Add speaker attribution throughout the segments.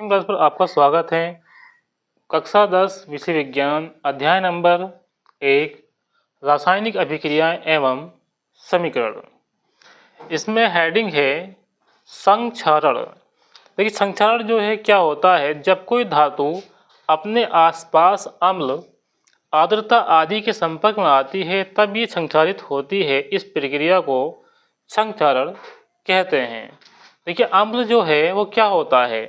Speaker 1: Class पर आपका स्वागत है। कक्षा 10 विषय विज्ञान अध्याय नंबर 1 रासायनिक अभिक्रियाएं एवं समीकरण। इसमें हेडिंग है संक्षारण। देखिए संक्षारण जो है क्या होता है, जब कोई धातु अपने आसपास अम्ल आर्द्रता आदि के संपर्क में आती है तब ये संक्षारित होती है। इस प्रक्रिया को संक्षारण कहते हैं। देखिए अम्ल जो है वो क्या होता है,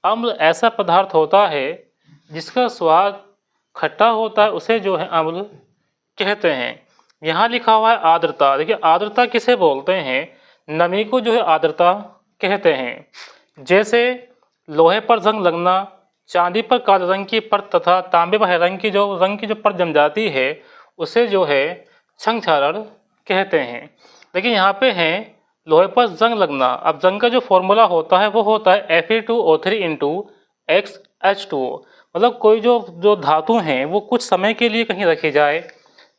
Speaker 1: अम्ल ऐसा पदार्थ होता है जिसका स्वाद खट्टा होता है, उसे जो है अम्ल कहते हैं। यहाँ लिखा हुआ है आर्द्रता। देखिए आर्द्रता किसे बोलते हैं, नमी को जो है आर्द्रता कहते हैं। जैसे लोहे पर जंग लगना, चांदी पर काले रंग की परत तथा तांबे पर हरे रंग की जो परत जम जाती है उसे जो है संक्षारण कहते हैं। देखिए यहाँ पे है लोहे पर जंग लगना। अब जंग का जो फॉर्मूला होता है वो होता है Fe2O3 इंटू XH2O। मतलब कोई जो धातु हैं वो कुछ समय के लिए कहीं रखी जाए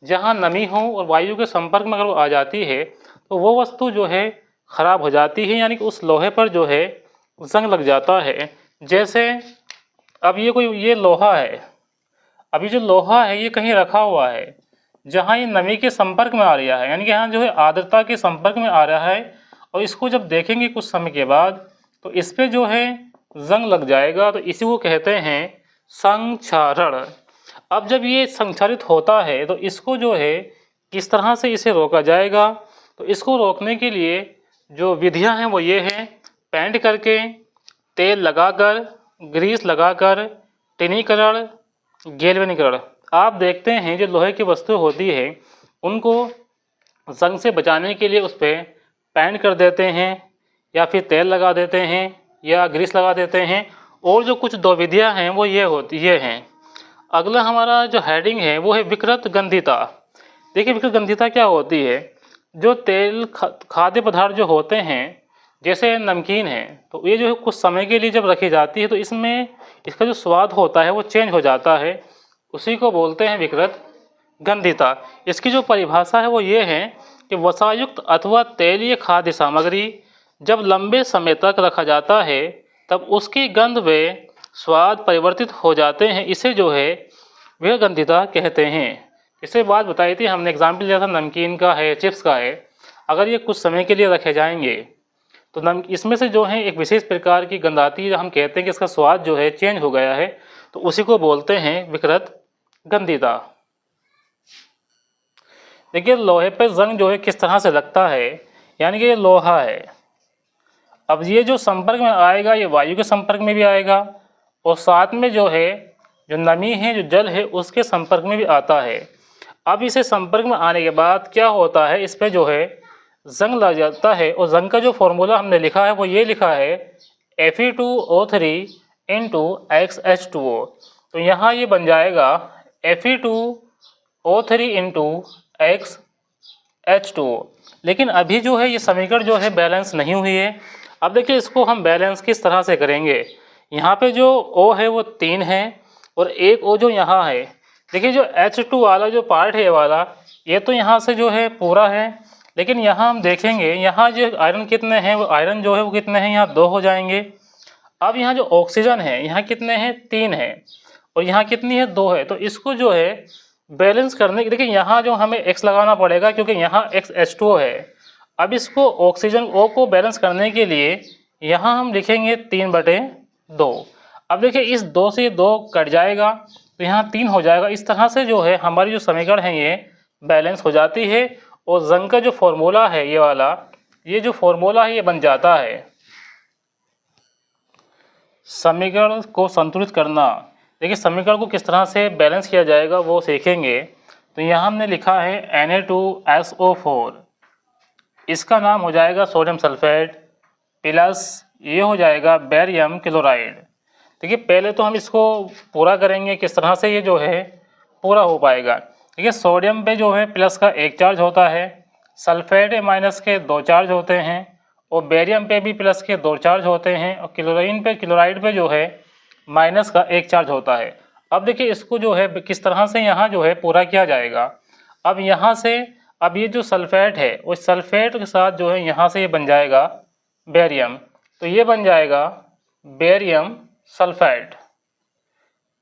Speaker 1: जहाँ नमी हो और वायु के संपर्क में अगर वो आ जाती है तो वो वस्तु जो है खराब हो जाती है, यानी कि उस लोहे पर जो है जंग लग जाता है। जैसे अब ये लोहा है, अभी जो लोहा है ये कहीं रखा हुआ है जहाँ ये नमी के संपर्क में आ रहा है, यानी कि यहाँ जो है आर्द्रता के संपर्क में आ रहा है और इसको जब देखेंगे कुछ समय के बाद तो इस पर जो है जंग लग जाएगा, तो इसी को कहते हैं संक्षारण। अब जब ये संक्षारित होता है तो इसको जो है किस तरह से इसे रोका जाएगा, तो इसको रोकने के लिए जो विधियां हैं वो ये हैं, पेंट करके, तेल लगाकर, ग्रीस लगाकर, टिनीकरण, गैल्वेनीकरण। आप देखते हैं जो लोहे की वस्तु होती है उनको जंग से बचाने के लिए उस पर पेंट कर देते हैं या फिर तेल लगा देते हैं या ग्रीस लगा देते हैं। और जो कुछ दो विधियाँ हैं वो ये हैं। अगला हमारा जो हेडिंग है वो है विकृत गंधिता। देखिए विकृत गंधिता क्या होती है, जो तेल खाद्य पदार्थ जो होते हैं जैसे नमकीन है तो ये जो है कुछ समय के लिए जब रखी जाती है तो इसमें इसका जो स्वाद होता है वो चेंज हो जाता है, उसी को बोलते हैं विकृत गंधिता। इसकी जो परिभाषा है वो ये है कि वसायुक्त अथवा तेलीय खाद्य सामग्री जब लंबे समय तक रखा जाता है तब उसकी गंध व स्वाद परिवर्तित हो जाते हैं, इसे जो है विकृत गंधिता कहते हैं। इससे बात बताई थी हमने, एग्जाम्पल लिया था नमकीन का है, चिप्स का है। अगर ये कुछ समय के लिए रखे जाएंगे तो इसमें से जो है एक विशेष प्रकार की गंध आती है, हम कहते हैं कि इसका स्वाद जो है चेंज हो गया है, तो उसी को बोलते हैं विकृत गंधिता। देखिए लोहे पे जंग जो है किस तरह से लगता है, यानी कि ये लोहा है, अब ये जो संपर्क में आएगा ये वायु के संपर्क में भी आएगा और साथ में जो है जो नमी है, जो जल है, उसके संपर्क में भी आता है। अब इसे संपर्क में आने के बाद क्या होता है, इस पर जो है जंग लग जाता है और जंग का जो फॉर्मूला हमने लिखा है वो ये लिखा है Fe2O3 इंटू XH2O। तो यहाँ ये बन जाएगा Fe2O3 इंटू XH2O। लेकिन अभी जो है ये समीकरण जो है बैलेंस नहीं हुई है। अब देखिए इसको हम बैलेंस किस तरह से करेंगे, यहाँ पे जो O है वो 3 है और एक O जो यहाँ है। देखिए जो H2 वाला जो पार्ट है वाला, ये तो यहाँ से जो है पूरा है, लेकिन यहाँ हम देखेंगे यहाँ जो आयरन कितने हैं, वो आयरन जो है वो कितने हैं, यहाँ 2 हो जाएंगे। अब यहाँ जो ऑक्सीजन है यहाँ कितने हैं, 3 है और यहाँ कितनी है, 2 है। तो इसको जो है बैलेंस करने के, देखिए यहाँ जो हमें X लगाना पड़ेगा क्योंकि यहाँ XH2O है। अब इसको ऑक्सीजन O को बैलेंस करने के लिए यहाँ हम लिखेंगे 3/2। अब देखिए इस 2 से 2 कट जाएगा तो यहाँ 3 हो जाएगा। इस तरह से जो है हमारी जो समीकरण है ये बैलेंस हो जाती है और जंग का जो फॉर्मूला है ये वाला, ये जो फॉर्मूला है ये बन जाता है। समीकरण को संतुलित करना, देखिए समीकरण को किस तरह से बैलेंस किया जाएगा वो सीखेंगे। तो यहाँ हमने लिखा है Na2SO4, इसका नाम हो जाएगा सोडियम सल्फेट, प्लस ये हो जाएगा बेरियम क्लोराइड। देखिए पहले तो हम इसको पूरा करेंगे किस तरह से ये जो है पूरा हो पाएगा। देखिए सोडियम पे जो है प्लस का 1 चार्ज होता है, सल्फेट माइनस के 2 चार्ज होते हैं और बेरियम पे भी प्लस के 2 चार्ज होते हैं और क्लोराइड पे जो है माइनस का 1 चार्ज होता है। अब देखिए इसको जो है किस तरह से यहाँ जो है पूरा किया जाएगा। अब यहाँ से अब ये जो सल्फेट है उस सल्फेट के साथ जो है यहाँ से ये बन जाएगा बेरियम, तो ये बन जाएगा बेरियम सल्फाइड,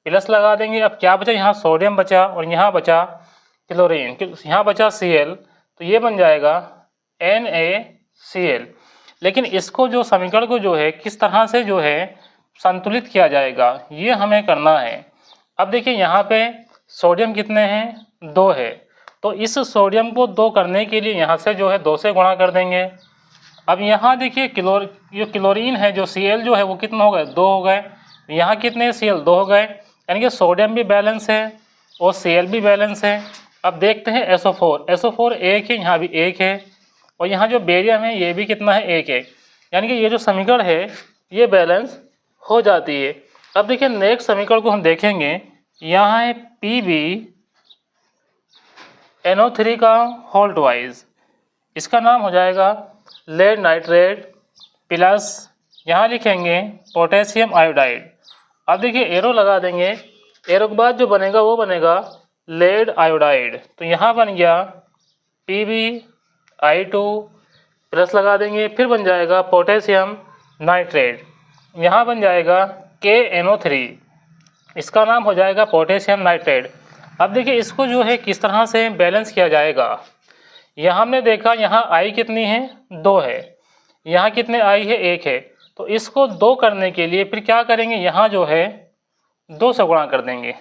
Speaker 1: प्लस लगा देंगे। अब क्या बचा, यहाँ सोडियम बचा और यहाँ बचा क्लोरीन, यहाँ बचा Cl, तो ये बन जाएगा NaCl। लेकिन इसको जो समीकरण को जो है किस तरह से जो है संतुलित किया जाएगा, ये हमें करना है। अब देखिए यहाँ पे सोडियम कितने हैं, 2 है, तो इस सोडियम को 2 करने के लिए यहाँ से जो है 2 से गुणा कर देंगे। अब यहाँ देखिए जो क्लोरीन है, जो Cl जो है वो कितना हो गए, 2 हो गए। यहाँ कितने Cl 2 हो गए, यानी कि सोडियम भी बैलेंस है और Cl भी बैलेंस है। अब देखते हैं SO4 एक है, यहाँ भी एक है, और यहाँ जो बेरियम है ये भी कितना है, एक है। यानी कि ये जो समीकरण है ये बैलेंस हो जाती है। अब देखिए नेक्स्ट समीकरण को हम देखेंगे, यहाँ है PbNO3 का होल ट्वाइस, इसका नाम हो जाएगा लेड नाइट्रेट प्लस यहाँ लिखेंगे पोटेशियम आयोडाइड। अब देखिए एरो लगा देंगे, एरो के बाद जो बनेगा वो बनेगा लेड आयोडाइड, तो यहाँ बन गया PbI2 प्लस लगा देंगे, फिर बन जाएगा पोटेशियम नाइट्रेट, यहाँ बन जाएगा KNO3, इसका नाम हो जाएगा पोटेशियम नाइट्रेट। अब देखिए इसको जो है किस तरह से बैलेंस किया जाएगा। यहाँ हमने देखा यहाँ I कितनी है, 2 है, यहाँ कितने I है, 1 है, तो इसको 2 करने के लिए फिर क्या करेंगे, यहाँ जो है 2 से गुणा कर देंगे।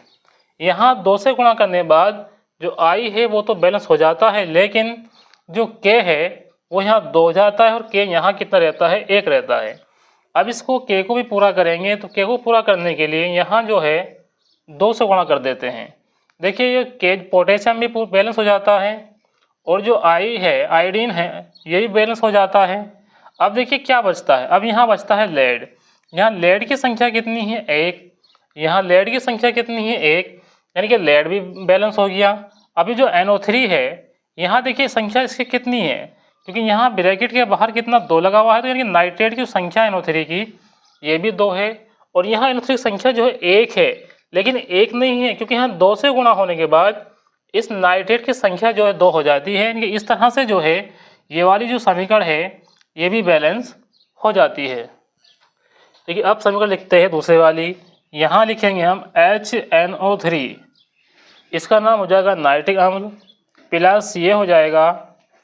Speaker 1: यहाँ 2 से गुणा करने के बाद जो I है वो तो बैलेंस हो जाता है, लेकिन जो K है वो यहाँ 2 हो जाता है और K यहाँ कितना रहता है, 1 रहता है। अब इसको K को भी पूरा करेंगे, तो K को पूरा करने के लिए यहाँ जो है 2 से गुणा कर देते हैं। देखिए ये K पोटेशियम भी बैलेंस हो जाता है और जो I है, आयोडीन है, ये भी बैलेंस हो जाता है। अब देखिए क्या बचता है, अब यहाँ बचता है लेड। यहाँ लेड की संख्या कितनी है, 1, यहाँ लेड की संख्या कितनी है, 1, यानी कि लेड भी बैलेंस हो गया। अभी जो NO3 है, यहाँ देखिए संख्या इसकी कितनी है, क्योंकि यहाँ ब्रैकेट के बाहर कितना 2 लगा हुआ है, तो यानी कि नाइट्रेट की संख्या NO3 की ये भी 2 है, और यहाँ NO3 की संख्या जो है 1 है, लेकिन 1 नहीं है, क्योंकि यहाँ 2 से गुणा होने के बाद इस नाइट्रेट की संख्या जो है 2 हो जाती है। यानी कि इस तरह से जो है ये वाली जो समीकरण है ये भी बैलेंस हो जाती है। देखिए अब समीकरण लिखते हैं दूसरे वाली, यहाँ लिखेंगे हम HNO3, इसका नाम हो जाएगा नाइट्रिक अम्ल, प्लस ये हो जाएगा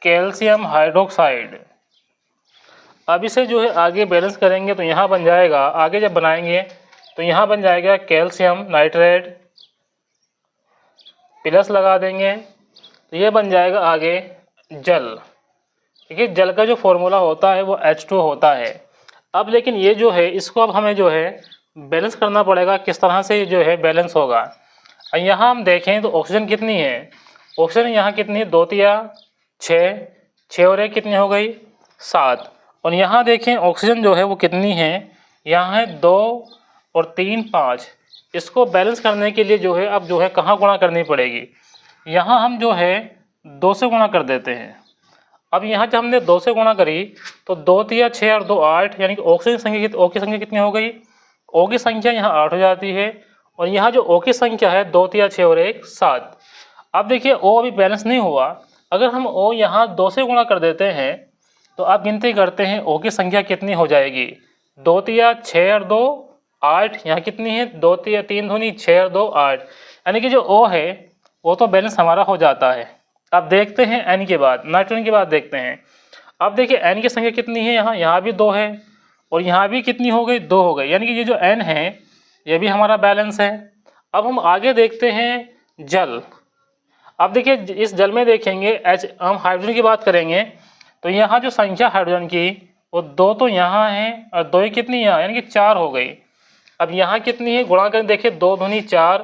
Speaker 1: कैल्शियम हाइड्रोक्साइड। अब इसे जो है आगे बैलेंस करेंगे, तो यहाँ बन जाएगा, आगे जब बनाएंगे तो यहाँ बन जाएगा कैल्शियम नाइट्रेट, प्लस लगा देंगे, तो ये बन जाएगा आगे जल। देखिए जल का जो फॉर्मूला होता है वो H2 होता है। अब लेकिन ये जो है इसको अब हमें जो है बैलेंस करना पड़ेगा, किस तरह से जो है बैलेंस होगा। यहाँ हम देखें तो ऑक्सीजन कितनी है, ऑक्सीजन यहाँ कितनी है, 2 तिया 6 और 1 कितनी हो गई, 7। और यहाँ देखें ऑक्सीजन जो है वो कितनी है, यहाँ है 2 और 3 5। इसको बैलेंस करने के लिए जो है अब जो है कहाँ गुणा करनी पड़ेगी, यहाँ हम जो है 2 से गुणा कर देते हैं। अब यहाँ जब हमने 2 से गुणा करी तो 2 तिया 6 और 2 8, यानी कि ऑक्सीजन संख्या O की संख्या कितनी हो गई, O की संख्या यहाँ 8 हो जाती है, और यहाँ जो O की संख्या है 2 तिया 6 और 1 7। अब देखिए O अभी बैलेंस नहीं हुआ, अगर हम O यहाँ 2 से गुणा कर देते हैं तो आप गिनती करते हैं O की संख्या कितनी हो जाएगी, 2 तिया 6 और 2 8, यहाँ कितनी है 2 तिया 3 दूनी 6 और 2 8, यानी कि जो O है वो तो बैलेंस हमारा हो जाता है। अब देखते हैं N के बाद, नाइट्रोजन के बाद देखते हैं। अब देखिए N की संख्या कितनी है, यहाँ भी 2 है और यहाँ भी कितनी हो गई, 2 हो गई, यानी कि ये जो N है ये भी हमारा बैलेंस है। अब हम आगे देखते हैं जल। अब देखिए इस जल में देखेंगे हम हाइड्रोजन की बात करेंगे तो यहाँ जो संख्या हाइड्रोजन की वो 2 तो यहाँ है और 2 कितनी यहाँ, यानी कि 4 हो गई। अब यहाँ कितनी है, गुणा करके देखिए 2 दूनी 4,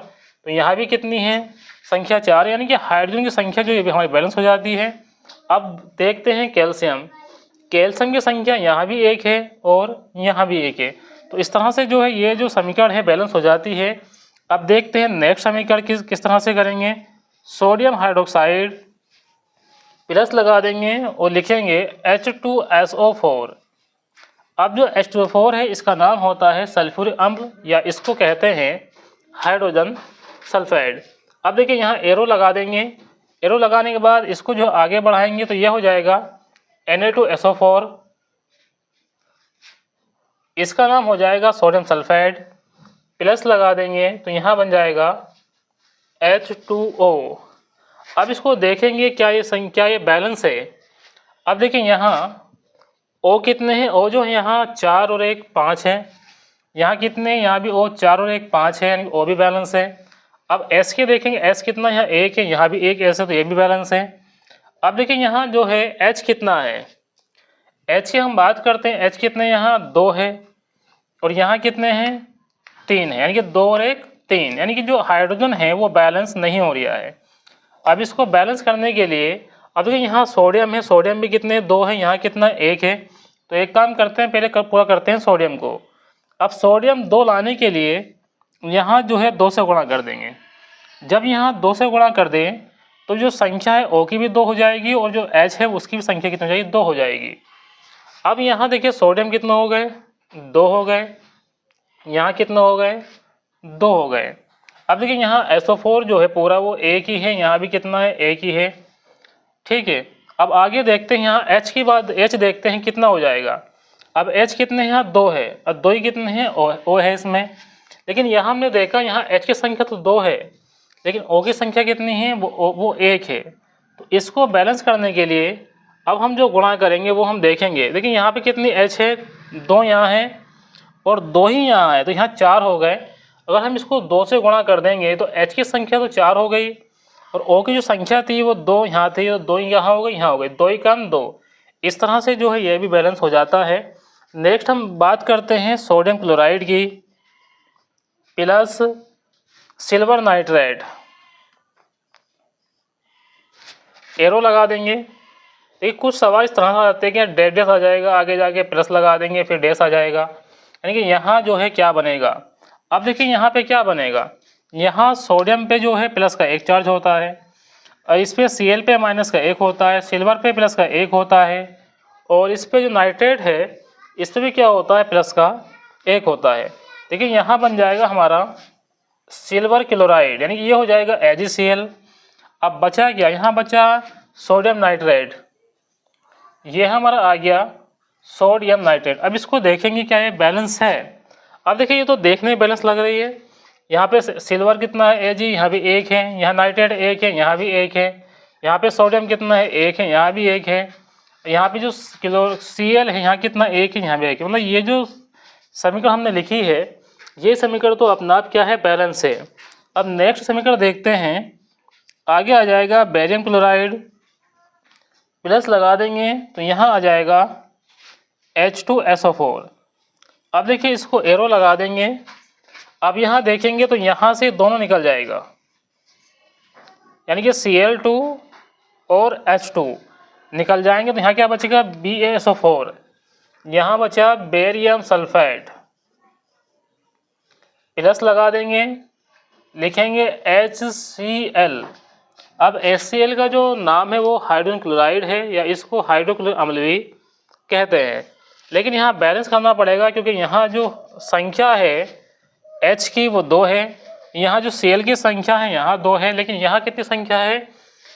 Speaker 1: तो यहाँ भी कितनी है संख्या 4, यानी कि हाइड्रोजन की संख्या जो ये भी हमारी बैलेंस हो जाती है। अब देखते हैं कैल्शियम, कैल्शियम की संख्या यहाँ भी 1 है और यहाँ भी 1 है, तो इस तरह से जो है ये जो समीकरण है बैलेंस हो जाती है। अब देखते हैं नेक्स्ट समीकरण किस तरह से करेंगे, सोडियम हाइड्रोक्साइड प्लस लगा देंगे और लिखेंगे H2SO4। अब जो H2O4 है इसका नाम होता है सल्फ्यूरिक अम्ल, या इसको कहते हैं हाइड्रोजन सल्फाइड। अब देखिए यहाँ एरो लगा देंगे, एरो लगाने के बाद इसको जो आगे बढ़ाएंगे तो यह हो जाएगा Na2SO4, इसका नाम हो जाएगा सोडियम सल्फाइड, प्लस लगा देंगे तो यहाँ बन जाएगा H2O। अब इसको देखेंगे क्या ये बैलेंस है। अब देखिए यहाँ O कितने हैं, O जो है यहाँ 4 और 1 5 है। यहाँ कितने, यहाँ भी O 4 और 1 5 है, यानी O भी बैलेंस है। अब S के देखेंगे, S कितना, यहाँ 1 है, यहाँ भी 1 S है, तो ये भी बैलेंस है। अब देखिए यहाँ जो है H कितना है, H की हम बात करते हैं, H कितने, यहाँ 2 है और यहाँ कितने हैं 3 है, यानी कि 2 और 1 3, यानी कि जो हाइड्रोजन है वो बैलेंस नहीं हो रहा है। अब इसको बैलेंस करने के लिए अब देखिए यहाँ सोडियम है, सोडियम भी कितने 2 है, यहाँ कितना 1 है। तो एक काम करते हैं, पहले पूरा करते हैं सोडियम को। अब सोडियम 2 लाने के लिए यहाँ जो है 2 से गुणा कर देंगे। जब यहाँ 2 से गुणा कर दें तो जो संख्या है O की भी 2 हो जाएगी और जो H है उसकी भी संख्या कितनी हो जाएगी, 2 हो जाएगी। अब यहाँ देखिए सोडियम कितना हो गए, 2 हो गए, यहाँ कितना हो गए, 2 हो गए। अब देखिए यहाँ SO4 जो है पूरा वो एक ही है, यहाँ भी कितना है, एक ही है, ठीक है। अब आगे देखते हैं, यहाँ H की बात, H देखते हैं कितना हो जाएगा। अब H कितने हैं, यहाँ 2 है और 2 ही कितने हैं, O है इसमें। लेकिन यहाँ हमने देखा यहाँ H की संख्या तो 2 है, लेकिन O की संख्या कितनी है, वो 1 है। तो इसको बैलेंस करने के लिए अब हम जो गुणा करेंगे वो हम देखेंगे। देखिए यहाँ पे कितनी H है, 2 यहाँ है और 2 ही यहाँ है, तो यहाँ 4 हो गए। अगर हम इसको 2 से गुणा कर देंगे तो H की संख्या तो 4 हो गई और O की जो संख्या थी वो 2 यहाँ थी, तो 2 यहाँ हो गई, यहाँ हो गई, 2 ही कम 2। इस तरह से जो है ये भी बैलेंस हो जाता है। नेक्स्ट हम बात करते हैं सोडियम क्लोराइड की प्लस सिल्वर नाइट्रेट। एरो लगा देंगे। देखिए कुछ सवाल इस तरह से आते हैं कि डैश आ जाएगा, आगे जाके प्लस लगा देंगे, फिर डैश आ जाएगा, यानी कि यहाँ जो है क्या बनेगा। अब देखिए यहाँ पे क्या बनेगा, यहाँ सोडियम पे जो है प्लस का 1 चार्ज होता है और इस पे Cl पे माइनस का 1 होता है, सिल्वर पे प्लस का 1 होता है और इस पे जो नाइट्रेट है इस पे भी क्या होता है, प्लस का 1 होता है। देखिए यहाँ बन जाएगा हमारा सिल्वर क्लोराइड, यानी कि ये हो जाएगा AgCl। अब बचा क्या, यहाँ बचा सोडियम नाइट्रेट, ये हमारा आ गया सोडियम नाइट्रेट। अब इसको देखेंगे क्या ये बैलेंस है। अब देखिए ये तो देखने में बैलेंस लग रही है, यहाँ पे सिल्वर कितना है Ag, यहाँ भी 1 है, यहाँ नाइट्रेट 1 है, यहाँ भी 1 है, यहाँ पे सोडियम कितना है 1 है, यहाँ भी 1 है, यहाँ पे जो Cl है यहाँ कितना 1 है, यहाँ भी 1 है। मतलब ये जो समीकरण हमने लिखी है ये समीकरण तो अपना आप क्या है, बैलेंस है। अब नेक्स्ट समीकरण देखते हैं, आगे आ जाएगा बेरियम क्लोराइड, प्लस लगा देंगे तो यहाँ आ जाएगा H2SO4। अब देखिए इसको एरो लगा देंगे। अब यहाँ देखेंगे तो यहाँ से दोनों निकल जाएगा, यानी कि Cl2 और H2 निकल जाएंगे, तो यहाँ क्या बचेगा, BaSO4। यहाँ बचा बेरियम सल्फाइड, प्लस लगा देंगे, लिखेंगे HCl। अब HCl का जो नाम है वो हाइड्रोजन क्लोराइड है या इसको हाइड्रोक्लोरिक अम्ल भी कहते हैं। लेकिन यहाँ बैलेंस करना पड़ेगा क्योंकि यहाँ जो संख्या है H की वो 2 है, यहाँ जो Cl की संख्या है यहाँ 2 है, लेकिन यहाँ कितनी संख्या है,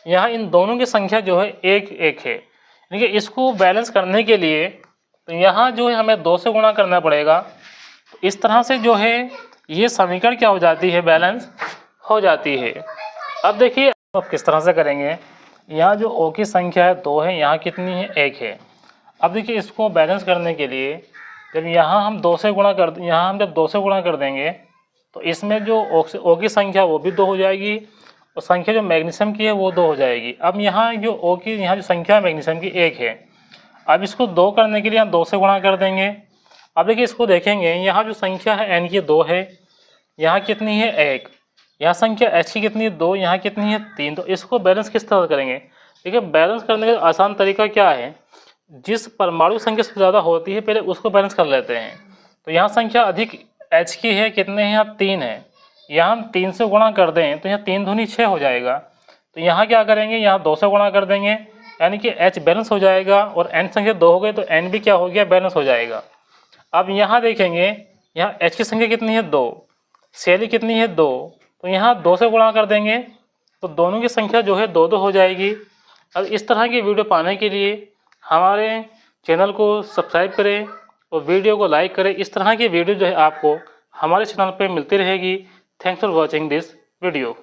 Speaker 1: यहाँ इन दोनों की संख्या जो है 1 है। यानी कि इसको बैलेंस करने के लिए तो यहाँ जो है हमें 2 से गुणा करना पड़ेगा। तो इस तरह से जो है ये समीकरण क्या हो जाती है, बैलेंस हो जाती है। अब देखिए अब किस तरह से करेंगे, यहाँ जो O की संख्या है 2 है, यहाँ कितनी है 1 है। अब देखिए इसको बैलेंस करने के लिए जब यहाँ हम 2 से गुणा कर, यहाँ हम जब 2 से गुणा कर देंगे तो इसमें जो O की संख्या वो भी 2 हो जाएगी और संख्या जो मैग्नीशियम की है वो 2 हो जाएगी। अब यहाँ जो O की यहाँ जो संख्या है मैग्नीशियम की 1 है। अब इसको 2 करने के लिए हम 2 से गुणा कर देंगे। अब देखिए इसको देखेंगे, यहाँ जो संख्या है N की 2 है, यहाँ कितनी है 1, यहाँ संख्या H की कितनी है 2, यहाँ कितनी है 3। तो इसको बैलेंस किस तरह करेंगे, देखिए बैलेंस करने का आसान तरीका क्या है, जिस परमाणु संख्या सबसे ज़्यादा होती है पहले उसको बैलेंस कर लेते हैं। तो यहाँ संख्या अधिक H की है, कितने हैं, यहाँ 3 है, यहाँ हम 3 से गुणा कर दें तो यहाँ 3 दूनी 6 हो जाएगा। तो यहाँ क्या करेंगे, यहाँ 2 से गुणा कर देंगे, यानी कि H बैलेंस हो जाएगा और N संख्या 2 हो गई तो N भी क्या हो गया, बैलेंस हो जाएगा। अब यहाँ देखेंगे, यहाँ H की संख्या कितनी है 2, Cl कितनी है 2, तो यहाँ 2 से गुणा कर देंगे तो दोनों की संख्या जो है 2 हो जाएगी। अब इस तरह की वीडियो पाने के लिए हमारे चैनल को सब्सक्राइब करें और वीडियो को लाइक करें। इस तरह की वीडियो जो है आपको हमारे चैनल पे मिलती रहेगी। Thanks for watching this video.